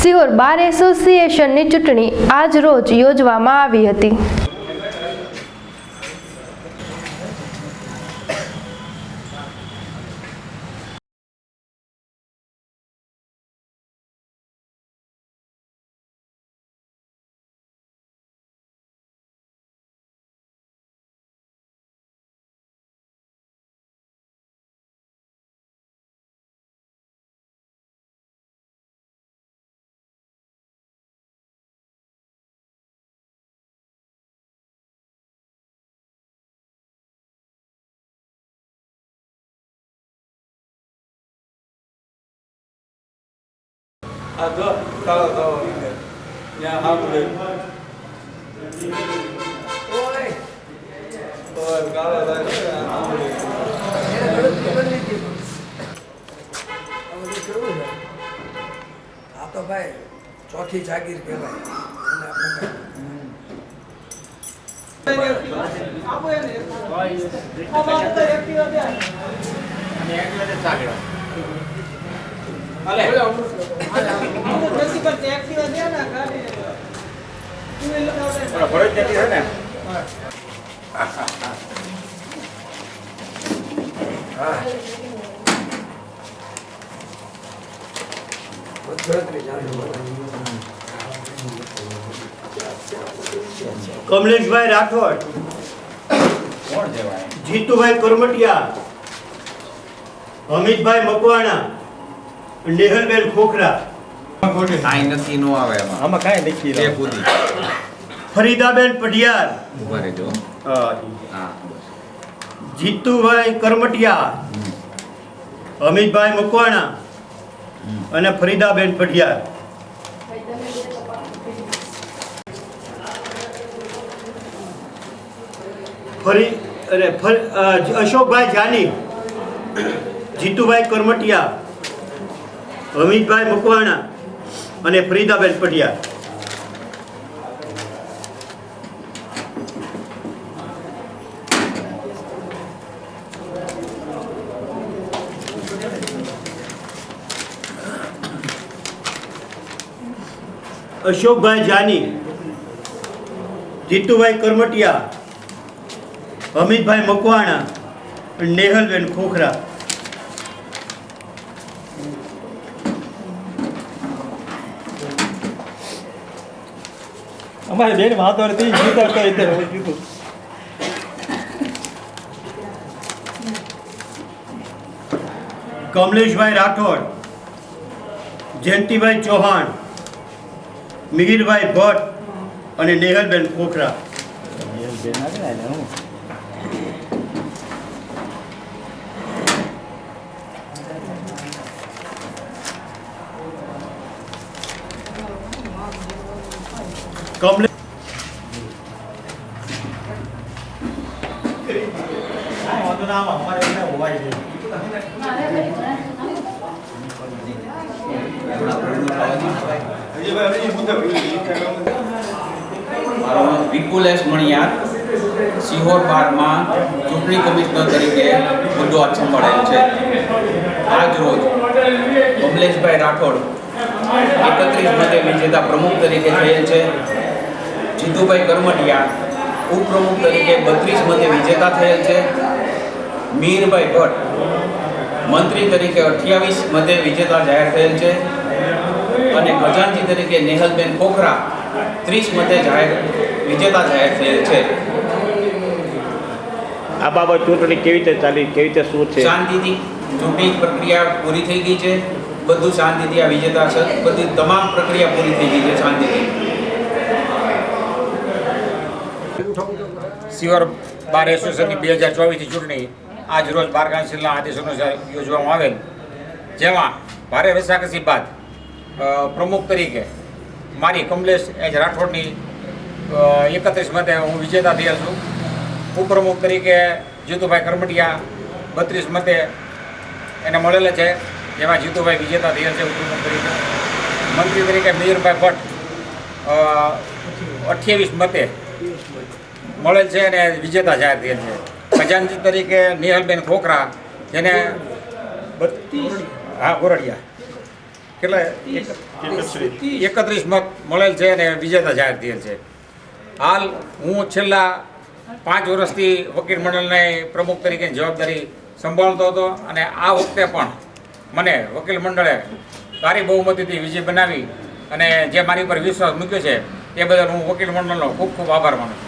સિહોર બાર એસોસિએશનની ચૂંટણી આજ રોજ યોજવામાં આવી હતી। Ada kalau yang hamil. Oi. Kalau tadi hamil. આ તો ભાઈ ચોથી જાગીર કહેવાય कमलेश भाई राठौड़, जीतू भाई करमटिया, अमित भाई मकवाणा, नेहल बेन खोखरा, फरीदा बेन पटियार, जीतू भाई करमटिया, अमित भाई मकवाणा અને ફરીદાબેન પઢિયાર। અશોકભાઈ જાની, જીતુભાઈ કરમટિયા, અમિતભાઈ મકવાણા અને ફરીદાબેન પઢિયાર। अशोकभाई जानी, जीतूभाई करमटिया, अमितभाई मकवाणा, नेहलबेन खोखरा। हमारे बेन महात्मा जीता तो इधर हो जीतू कमलेश भाई राठौड़, जयंती भाई चौहान, मिहिर भाई भट्ट और नेहलबेन खोखरा। कमलेश विपुल एस मणियार सिहोर 12 में चूंटणी कमिश्नर तरीके मुद्दो हाथ संभाळेल छे। आज रोज कमलेश भाई राठौड़ 31 मते विजेता प्रमुख तरीके थयेल छे। जीतूभाई करमटिया उपप्रमुख तरीके 32 मते विजेता थयेल छे। मीर भाई भट्ट मंत्री तरीके 28 मते विजेता जाहिर थयेल छे અને ખજાનચી તરીકે નેહલબેન ખોખરા 30 મતે જાહેર વિજેતા જાહેર થયેલ છે। આ બાબત ચૂંટણી કેવી રીતે ચાલી, કેવી રીતે શું છે? શાંતિથી ચૂંટણી પ્રક્રિયા પૂરી થઈ ગઈ છે, બધું શાંતિથી આ વિજેતા છે, બધી તમામ પ્રક્રિયા પૂરી થઈ ગઈ છે શાંતિથી। સિહોર બાર એસોસિએશનની 2024ની ચૂંટણી આજ રોજ 12 કાઉન્સિલના આદેશ અનુસાર યોજવામાં આવેલ, જેમાં ભારે રસાકસી બાદ प्रमुख तरीके मारी कमलेश एज राठौड़नी 31 मते हूँ विजेता थया छूँ। उपप्रमुख तरीके जीतूभाई करमटिया 32 मते एने मळेल छे, जेमां जीतूभाई विजेता थया छे उपप्रमुख तरीके। मंत्री तरीके मीरभाई भट्ट 28 मते मळेल छे अने विजेता जाहिर थયેલ छे। खजानची तरीके नेहलबेन खोखरा जेने 32 हाँ गोरडिया કેટલા 31 મત મળેલ છે અને વિજેતા જાહેર થયેલ છે. હાલ હું છેલ્લા 5 વર્ષથી વકીલ મંડળને પ્રમુખ તરીકેની જવાબદારી સંભાળતો હતો અને આ વખતે પણ મને વકીલ મંડળે સારી બહુમતીથી વિજય બનાવી અને જે મારી પર વિશ્વાસ મૂક્યો છે એ બદલ હું વકીલ મંડળનો ખૂબ ખૂબ આભાર માનું છું.